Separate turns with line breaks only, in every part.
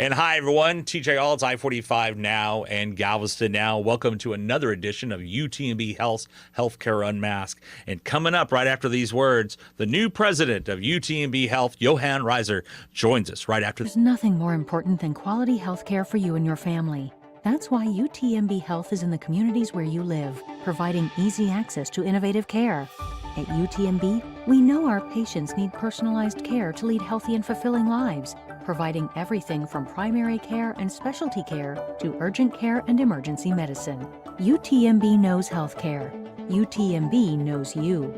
And hi, everyone. TJ Alls, I-45 Now, and Galveston Now. Welcome to another edition of UTMB Health, Healthcare Unmasked. And coming up right after these words, the new president of UTMB Health, Jochen Reiser, joins us right after
There's nothing more important than quality health care for you and your family. That's why UTMB Health is in the communities where you live, providing easy access to innovative care. At UTMB, we know our patients need personalized care to lead healthy and fulfilling lives, providing everything from primary care and specialty care to urgent care and emergency medicine. UTMB knows healthcare. UTMB knows you.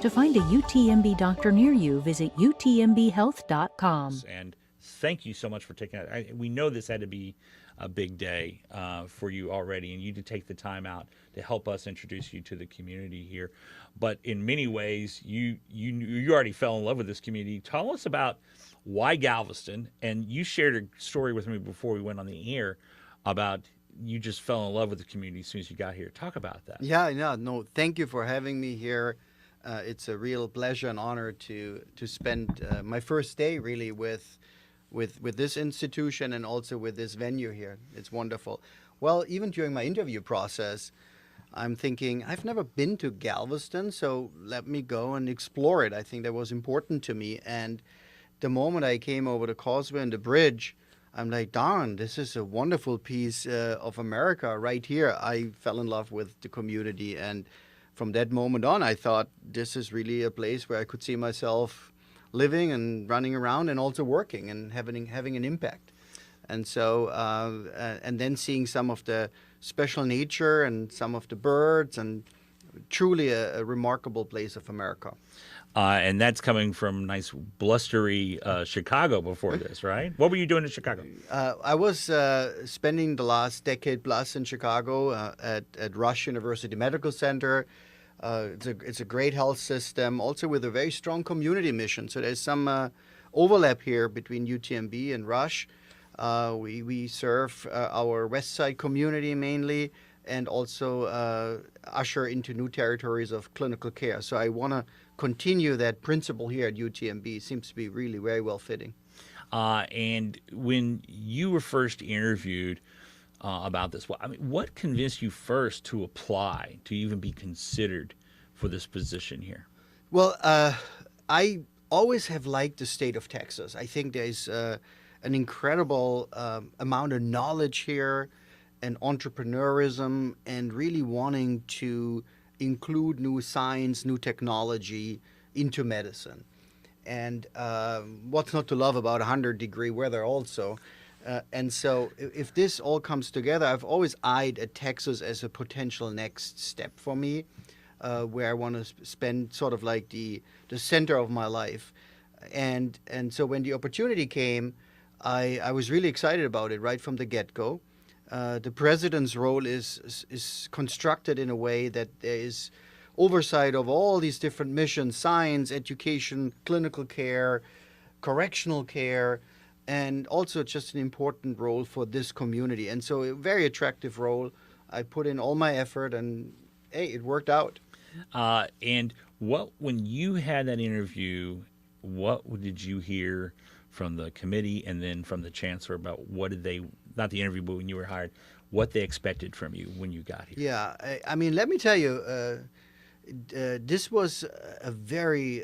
To find a UTMB doctor near you, visit utmbhealth.com.
And thank you so much for taking it. We know this had to be a big day for you already, and you to take the time out to help us introduce you to the community here. But in many ways, you already fell in love with this community. Tell us about why Galveston, and you shared a story with me before we went on the air about you just fell in love with the community as soon as you got here. Talk about that.
Yeah, no, thank you for having me here. It's a real pleasure and honor to spend my first day really with this institution and also with this venue here. It's wonderful. Well, even during my interview process, I'm thinking, I've never been to Galveston, so let me go and explore it. I think that was important to me. And the moment I came over the causeway and the bridge, I'm like, darn, this is a wonderful piece of America right here. I fell in love with the community. And from that moment on, I thought this is really a place where I could see myself living and running around and also working and having an impact. And so, and then seeing some of the special nature and some of the birds, and truly a remarkable place of America.
And that's coming from nice blustery Chicago before this, right? What were you doing in Chicago?
I was spending the last decade plus in Chicago at Rush University Medical Center. It's a great health system, also with a very strong community mission. So there's some overlap here between UTMB and Rush. We serve our West Side community mainly, and also usher into new territories of clinical care. So I want to continue that principle here at UTMB. It seems to be really very well fitting.
And when you were first interviewed about this, what convinced you first to apply, to even be considered for this position here?
Well, I always have liked the state of Texas. I think there's an incredible amount of knowledge here and entrepreneurism, and really wanting to include new science, new technology into medicine. And what's not to love about 100-degree weather also. And so if this all comes together, I've always eyed at Texas as a potential next step for me, where I want to spend sort of like the center of my life. And so when the opportunity came, I was really excited about it right from the get-go. The president's role is constructed in a way that there is oversight of all these different missions: science, education, clinical care, correctional care, and also just an important role for this community. And so a very attractive role. I put in all my effort, and hey, it worked out.
And when you had that interview, what did you hear from the committee and then from the chancellor about what did they, not the interview, but when you were hired, what they expected from you when you got here?
Yeah, I mean, let me tell you, this was a very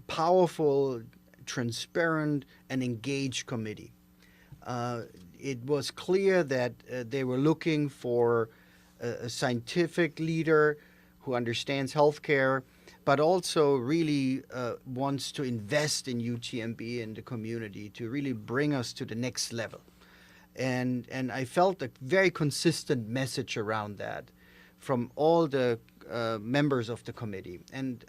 powerful, transparent, and engaged committee. It was clear that they were looking for a scientific leader who understands healthcare, but also really wants to invest in UTMB and the community to really bring us to the next level. And I felt a very consistent message around that from all the members of the committee. And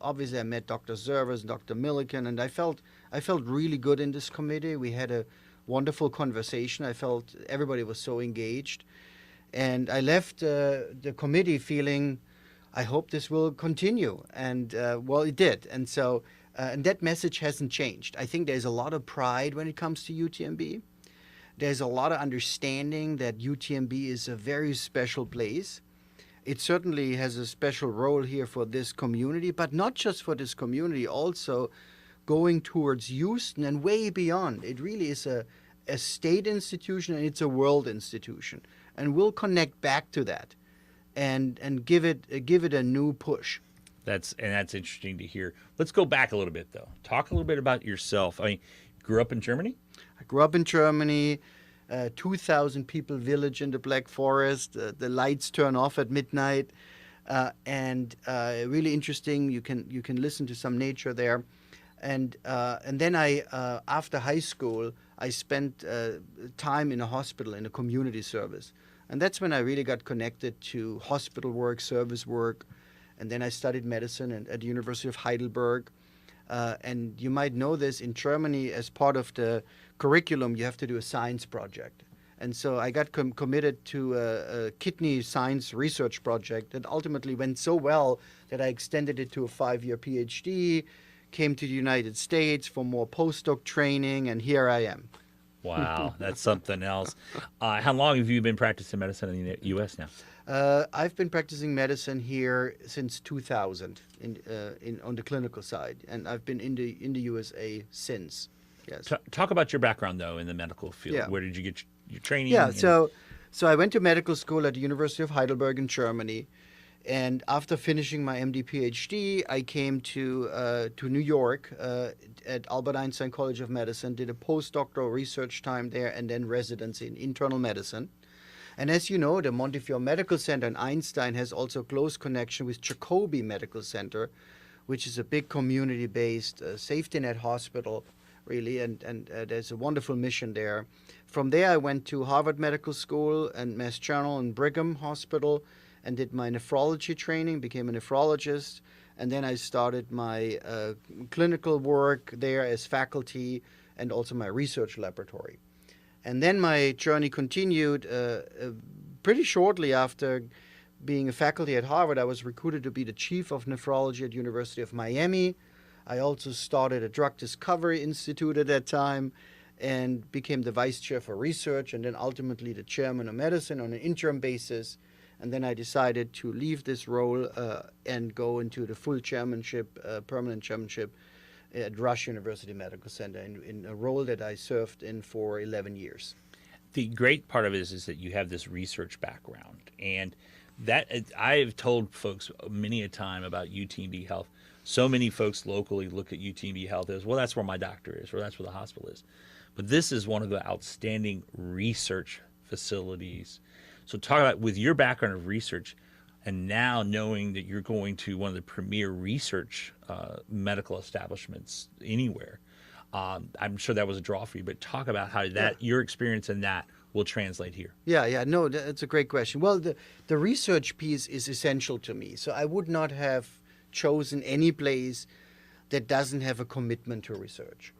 obviously I met Dr. Zervas, Dr. Milliken, and I felt really good in this committee. We had a wonderful conversation. I felt everybody was so engaged. And I left the committee feeling, I hope this will continue. And well, it did. And so and that message hasn't changed. I think there's a lot of pride when it comes to UTMB. There's a lot of understanding that UTMB is a very special place. It certainly has a special role here for this community, but not just for this community, also going towards Houston and way beyond. It really is a a state institution and it's a world institution. And we'll connect back to that and give it a new push.
That's interesting to hear. Let's go back a little bit though. Talk a little bit about yourself. I mean, you grew up in Germany?
I grew up in Germany, 2,000 people village in the Black Forest. The lights turn off at midnight, and really interesting. You can listen to some nature there, and then after high school I spent time in a hospital in a community service, and that's when I really got connected to hospital work, service work, and then I studied medicine at the University of Heidelberg. And you might know this, in Germany, as part of the curriculum, you have to do a science project. And so I got committed to a kidney science research project that ultimately went so well that I extended it to a 5-year Ph.D., came to the United States for more postdoc training, and here I am.
Wow, that's something else. How long have you been practicing medicine in the U.S. now?
I've been practicing medicine here since 2000 on the clinical side, and I've been in the USA since. Yes.
Talk about your background though in the medical field.
Yeah.
Where did you get your training?
Yeah, so I went to medical school at the University of Heidelberg in Germany, and after finishing my MD PhD, I came to New York at Albert Einstein College of Medicine, did a postdoctoral research time there, and then residency in internal medicine. And as you know, the Montefiore Medical Center in Einstein has also close connection with Jacobi Medical Center, which is a big community-based safety net hospital, really, and there's a wonderful mission there. From there, I went to Harvard Medical School and Mass General and Brigham Hospital and did my nephrology training, became a nephrologist, and then I started my clinical work there as faculty and also my research laboratory. And then my journey continued pretty shortly after being a faculty at Harvard. I was recruited to be the chief of nephrology at University of Miami. I also started a drug discovery institute at that time and became the vice chair for research and then ultimately the chairman of medicine on an interim basis. And then I decided to leave this role and go into the full chairmanship, permanent chairmanship at Rush University Medical Center in a role that I served in for 11 years.
The great part of it is that you have this research background, and that I have told folks many a time about UTMB Health. So many folks locally look at UTMB Health as, well, that's where my doctor is, or that's where the hospital is. But this is one of the outstanding research facilities. So talk about, with your background of research, and now knowing that you're going to one of the premier research medical establishments anywhere, I'm sure that was a draw for you. But talk about how your experience in that will translate here.
Yeah, no, that's a great question. Well, the research piece is essential to me. So I would not have chosen any place that doesn't have a commitment to research.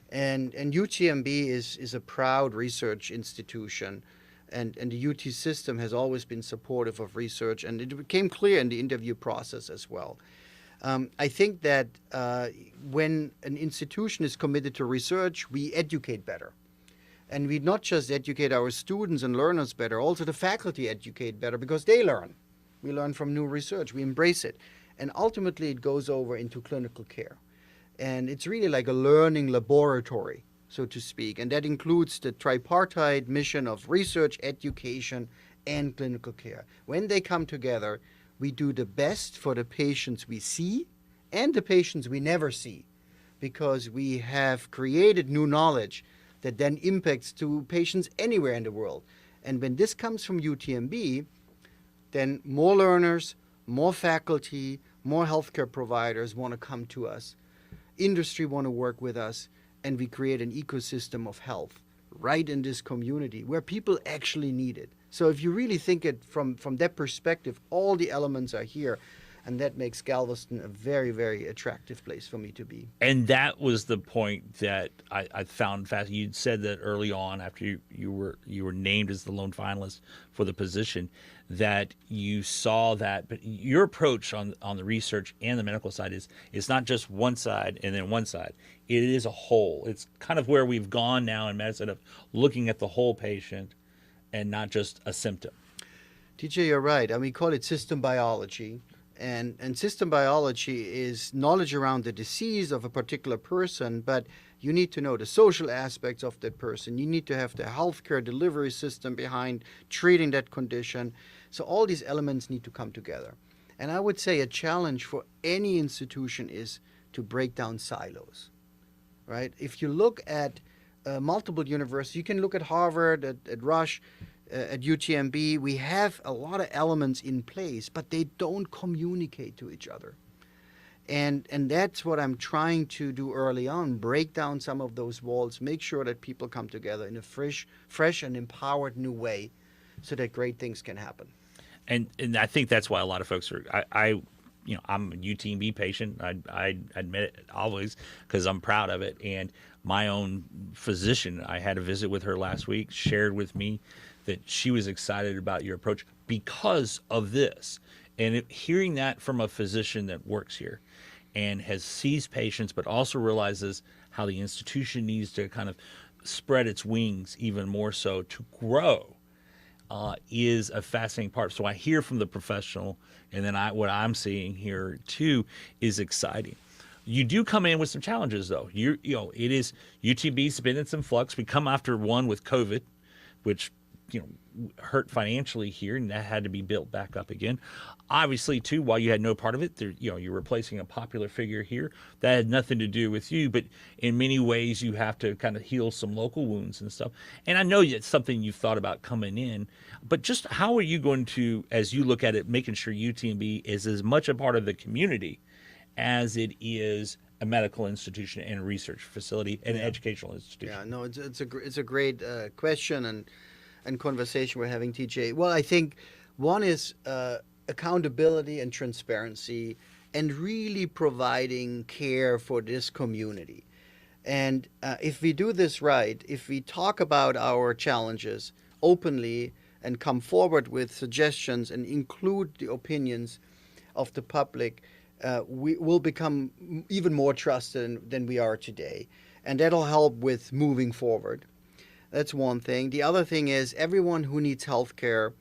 And UTMB is a proud research institution. And the UT system has always been supportive of research, and it became clear in the interview process as well. I think that when an institution is committed to research, we educate better. And we not just educate our students and learners better, also the faculty educate better because they learn. We learn from new research, we embrace it. And ultimately it goes over into clinical care. And it's really like a learning laboratory, so to speak, and that includes the tripartite mission of research, education, and clinical care. When they come together, we do the best for the patients we see and the patients we never see, because we have created new knowledge that then impacts to patients anywhere in the world. And when this comes from UTMB, then more learners, more faculty, more healthcare providers want to come to us. Industry want to work with us, and we create an ecosystem of health right in this community where people actually need it. So if you really think it from that perspective, all the elements are here, and that makes Galveston a very, very attractive place for me to be.
And that was the point that I found fascinating. You'd said that early on, after you were named as the lone finalist for the position, that you saw that. But your approach on the research and the medical side is it's not just one side and then one side. It is a whole. It's kind of where we've gone now in medicine of looking at the whole patient and not just a symptom.
TJ, you're right. I mean, we call it system biology. And system biology is knowledge around the disease of a particular person, but you need to know the social aspects of that person. You need to have the healthcare delivery system behind treating that condition. So all these elements need to come together. And I would say a challenge for any institution is to break down silos, right? If you look at multiple universities, you can look at Harvard, at Rush, at UTMB. We have a lot of elements in place, but they don't communicate to each other. And that's what I'm trying to do early on, break down some of those walls, make sure that people come together in a fresh and empowered new way so that great things can happen.
And I think that's why a lot of folks are, I'm a UTMB patient. I admit it always because I'm proud of it. And my own physician, I had a visit with her last week, shared with me that she was excited about your approach because of this. And hearing that from a physician that works here and sees patients, but also realizes how the institution needs to kind of spread its wings even more so to grow, is a fascinating part. So I hear from the professional, and then what I'm seeing here too is exciting. You do come in with some challenges, though. It is UTB's been in some flux. We come after one with COVID, which hurt financially here, and that had to be built back up again. Obviously, too, while you had no part of it, you're replacing a popular figure here. That had nothing to do with you, but in many ways, you have to kind of heal some local wounds and stuff. And I know it's something you've thought about coming in, but just how are you going to, as you look at it, making sure UTMB is as much a part of the community as it is a medical institution and a research facility and an educational institution?
Yeah, no, it's a great question and conversation we're having, TJ. Well, I think one is accountability and transparency and really providing care for this community. And if we do this right, if we talk about our challenges openly and come forward with suggestions and include the opinions of the public, we will become even more trusted than we are today. And that'll help with moving forward. That's one thing. The other thing is everyone who needs healthcare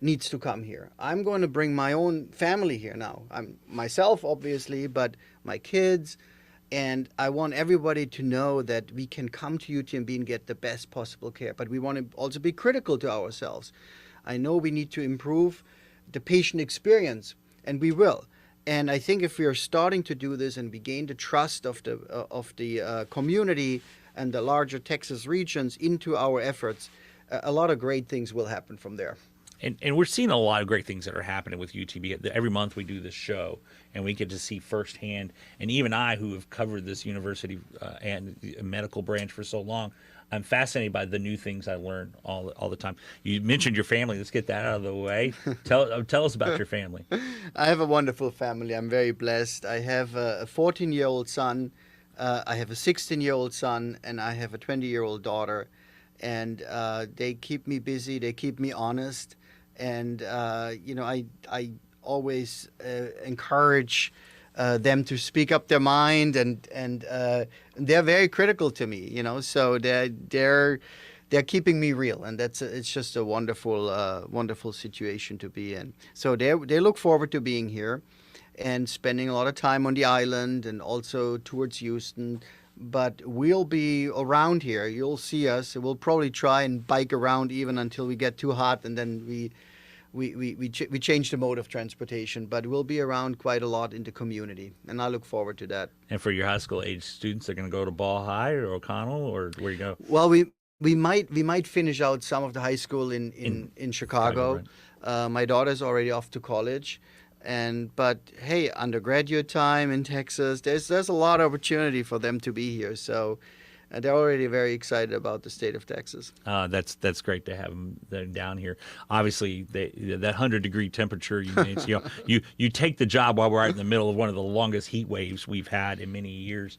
needs to come here. I'm going to bring my own family here now. I'm myself, obviously, but my kids. And I want everybody to know that we can come to UTMB and get the best possible care. But we want to also be critical to ourselves. I know we need to improve the patient experience, and we will. And I think if we are starting to do this and we gain the trust of the community and the larger Texas regions into our efforts, a lot of great things will happen from there.
And we're seeing a lot of great things that are happening with UTB. Every month we do this show, and we get to see firsthand. And even I, who have covered this university and the medical branch for so long, I'm fascinated by the new things I learn all the time. You mentioned your family. Let's get that out of the way. Tell us about your family.
I have a wonderful family. I'm very blessed. I have a 14-year-old son. I have a 16-year-old son, and I have a 20-year-old daughter. And they keep me busy. They keep me honest. And, I always encourage them to speak up their mind, and they're very critical to me, so they're keeping me real, and it's just a wonderful situation to be in. So they look forward to being here and spending a lot of time on the island and also towards Houston. But we'll be around here. You'll see us. We'll probably try and bike around even until we get too hot, and then we change the mode of transportation. But we'll be around quite a lot in the community, and I look forward to that.
And for your high school age students, they're going to go to Ball High or O'Connell, or where you go?
Well, we might finish out some of the high school in Chicago. Right. My daughter's already off to college. But hey, undergraduate time in Texas, there's a lot of opportunity for them to be here. So they're already very excited about the state of Texas.
That's great to have them down here. Obviously, that 100-degree temperature you take the job while we're right in the middle of one of the longest heat waves we've had in many years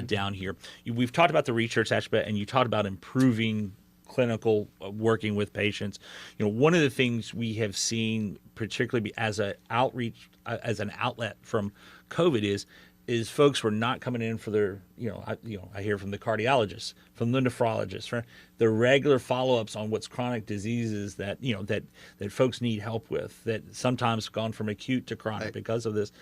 down here. We've talked about the research aspect, and you talked about improving clinical working with patients. One of the things we have seen, particularly as an outlet from COVID, is is folks were not coming in for their, I hear from the cardiologists, from the nephrologists, from the regular follow-ups on what's chronic diseases that, that folks need help with, that sometimes gone from acute to chronic
Right.
because of this.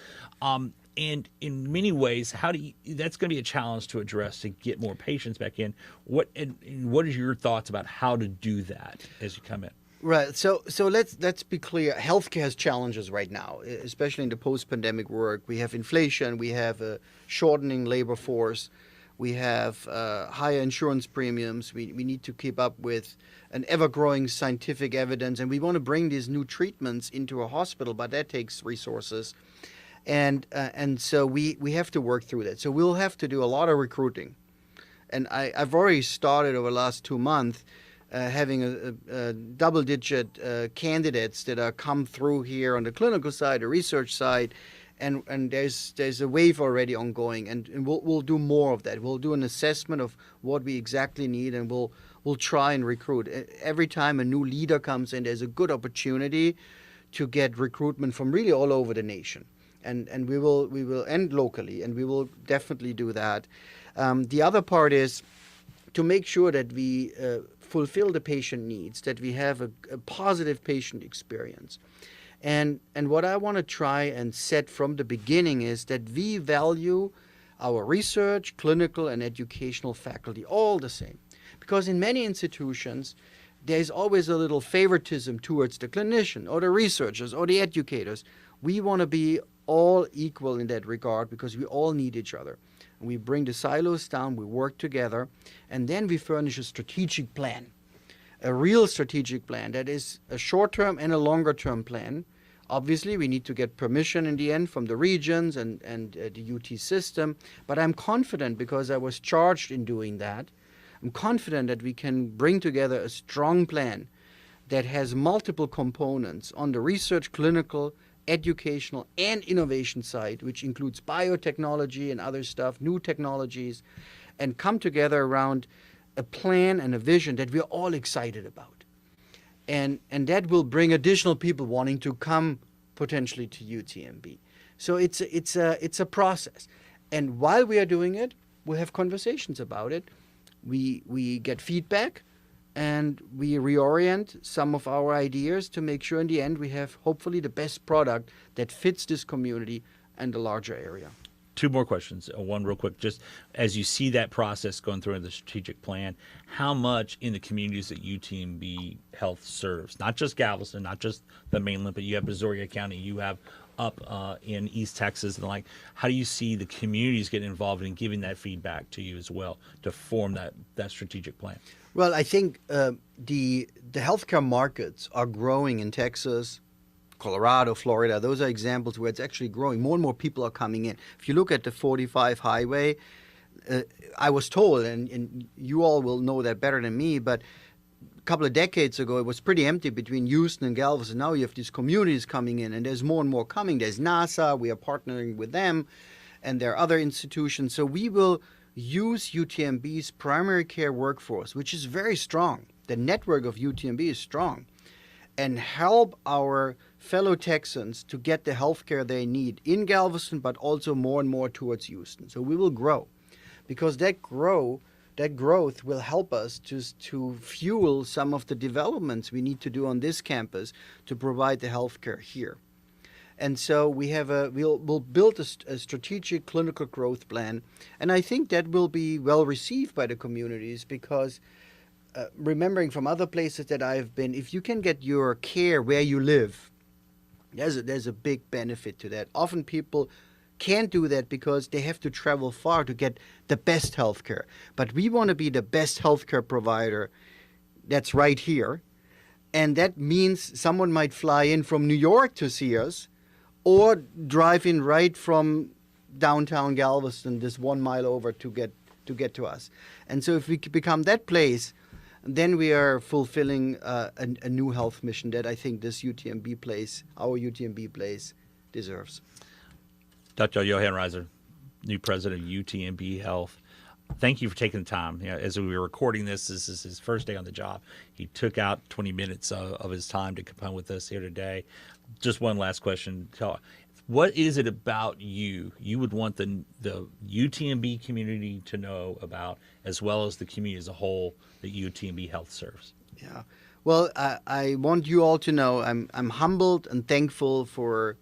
And in many ways, that's going to be a challenge to address to get more patients back in. What is your thoughts about how to do that as you come in?
Right. So let's be clear. Healthcare has challenges right now, especially in the post-pandemic work. We have inflation. We have a shortening labor force. We have higher insurance premiums. We need to keep up with an ever-growing scientific evidence, and we want to bring these new treatments into a hospital, but that takes resources, and so we have to work through that. So we'll have to do a lot of recruiting, and I've already started over the last 2 months. Having a double-digit candidates that are come through here on the clinical side, the research side, and there's a wave already ongoing, and we'll do more of that. We'll do an assessment of what we exactly need, and we'll try and recruit. Every time a new leader comes in, there's a good opportunity to get recruitment from really all over the nation, and we will end locally, and we will definitely do that. The other part is to make sure that we fulfill the patient needs, that we have a positive patient experience. And what I want to try and set from the beginning is that we value our research, clinical, and educational faculty all the same. Because in many institutions, there's always a little favoritism towards the clinician or the researchers or the educators. We want to be all equal in that regard because we all need each other. And we bring the silos down, we work together, and then we furnish a strategic plan, a real strategic plan that is a short-term and a longer-term plan. Obviously, we need to get permission in the end from the regions and the UT system, but I'm confident because I was charged in doing that. I'm confident that we can bring together a strong plan that has multiple components on the research, clinical, educational, and innovation side, which includes biotechnology and other stuff, new technologies, and come together around a plan and a vision that we're all excited about. And that will bring additional people wanting to come potentially to UTMB. So it's a process. And while we are doing it, we have conversations about it. We get feedback, and we reorient some of our ideas to make sure in the end we have hopefully the best product that fits this community and the larger area.
Two more questions. One real quick, just as you see that process going through in the strategic plan, how much in the communities that UTMB Health serves, not just Galveston, not just the mainland, but you have Brazoria County, you have up in East Texas and the like, how do you see the communities getting involved in giving that feedback to you as well to form that strategic plan?
Well, I think the healthcare markets are growing in Texas, Colorado, Florida. Those are examples where it's actually growing. More and more people are coming in. If you look at the 45 highway, I was told, and you all will know that better than me, but a couple of decades ago, it was pretty empty between Houston and Galveston. Now you have these communities coming in, and there's more and more coming. There's NASA. We are partnering with them, and there are other institutions. So we will use UTMB's primary care workforce, which is very strong. The network of UTMB is strong, and help our fellow Texans to get the healthcare they need in Galveston, but also more and more towards Houston. So we will grow, because that growth will help us to fuel some of the developments we need to do on this campus to provide the healthcare here. And so we'll build a strategic clinical growth plan, and I think that will be well received by the communities because remembering from other places that I've been, if you can get your care where you live, there's a big benefit to that. Often people can't do that because they have to travel far to get the best healthcare. But we want to be the best healthcare provider that's right here. And that means someone might fly in from New York to see us or drive in right from downtown Galveston, just 1 mile over to get to us. And so if we become that place, then we are fulfilling a new health mission that I think this UTMB place, our UTMB place, deserves.
Dr. Jochen Reiser, new president of UTMB Health. Thank you for taking the time. As we were recording this is his first day on the job. He took out 20 minutes of his time to come with us here today. Just one last question. What is it about you would want the UTMB community to know about, as well as the community as a whole that UTMB Health serves?
Yeah. Well, I want you all to know I'm humbled and thankful for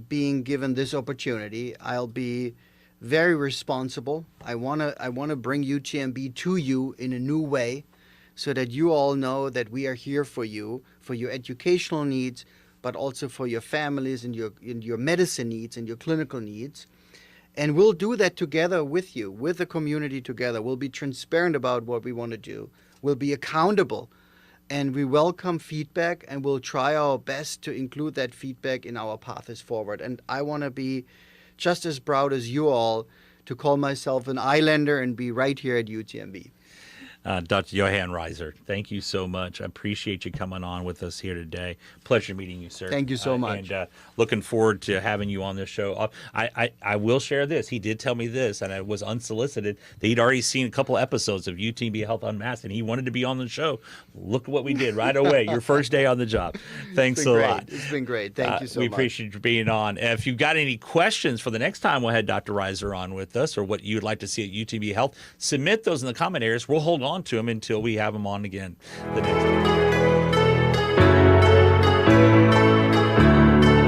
being given this opportunity. I'll be very responsible. I wanna bring UTMB to you in a new way, so that you all know that we are here for you, for your educational needs, but also for your families and your medicine needs and your clinical needs. And we'll do that together with you, with the community together. We'll be transparent about what we want to do. We'll be accountable. And we welcome feedback, and we'll try our best to include that feedback in our paths forward. And I want to be just as proud as you all to call myself an islander and be right here at UTMB.
Dr. Jochen Reiser, thank you so much. I appreciate you coming on with us here today. Pleasure meeting you, sir.
Thank you so much.
And looking forward to having you on this show. I will share this. He did tell me this, and it was unsolicited, that he'd already seen a couple episodes of UTMB Health Unmasked, and he wanted to be on the show. Look at what we did right away. Your first day on the job. Thanks a lot.
It's been great. Thank you so much.
We appreciate you being on. If you've got any questions for the next time we'll have Dr. Reiser on with us, or what you'd like to see at UTMB Health, submit those in the comment areas. We'll hold on to them until we have them on again the next time.